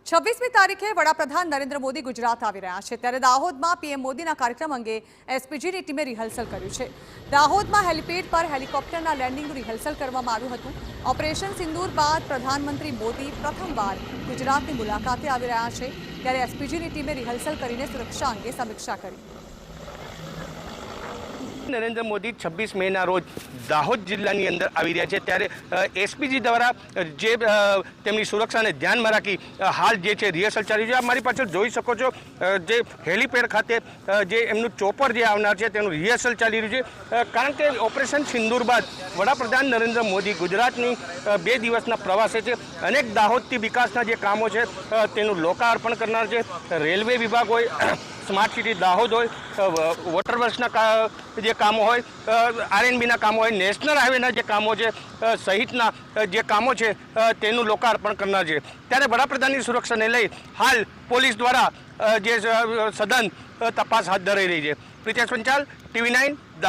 26મી તારીખે વડાપ્રધાન નરેન્દ્ર મોદી ગુજરાત આવી રહ્યા છે ત્યારે દાહોદમાં પીએમ મોદીના કાર્યક્રમ અંગે એસપીજીની ટીમે રિહર્સલ કર્યું છે। દાહોદમાં હેલિપેડ પર હેલિકોપ્ટરના લેન્ડિંગનું રિહર્સલ કરવામાં આવ્યું હતું। ઓપરેશન સિંદૂર બાદ પ્રધાનમંત્રી મોદી પ્રથમવાર ગુજરાતની મુલાકાતે આવી રહ્યા છે ત્યારે એસપીજીની ટીમે રિહર્સલ કરીને સુરક્ષા અંગે સમીક્ષા કરી। नरेंद्र मोदी 26 मई रोज दाहोद जिल्लाની અંદર આવી રહ્યા છે ત્યારે એસપીજી દ્વારા જે તેમની સુરક્ષાને ધ્યાનમાં રાખી હાલ જે છે રિહર્સલ ચાલી છે। મારી પાછળ જોઈ શકો છો જે હેલિપેડ ખાતે જે એમનું ચોપર જે આવનાર છે તેનું રિહર્સલ ચાલી રહ્યું છે કારણ કે ઓપરેશન સિંદૂર બાદ વડાપ્રધાન નરેન્દ્ર મોદી ગુજરાતની 2 દિવસના પ્રવાસે છે। અનેક દાહોદથી વિકાસના જે કામો છે તેનું લોકાર્પણ કરનાર છે। રેલવે વિભાગ હોય, સ્માર્ટ સિટી દાહોદ હોય, વોટર વર્ક્સના જે કામો હોય, આરએનબીના કામો હોય, નેશનલ હાઈવેના જે કામો છે સહિતના જે કામો છે તેનું લોકાર્પણ કરનાર છે। ત્યારે વડાપ્રધાનની સુરક્ષાને લઈ હાલ પોલીસ દ્વારા જે સઘન તપાસ હાથ ધરાઈ રહી છે। પ્રિતેશ પંચાલ, TV9।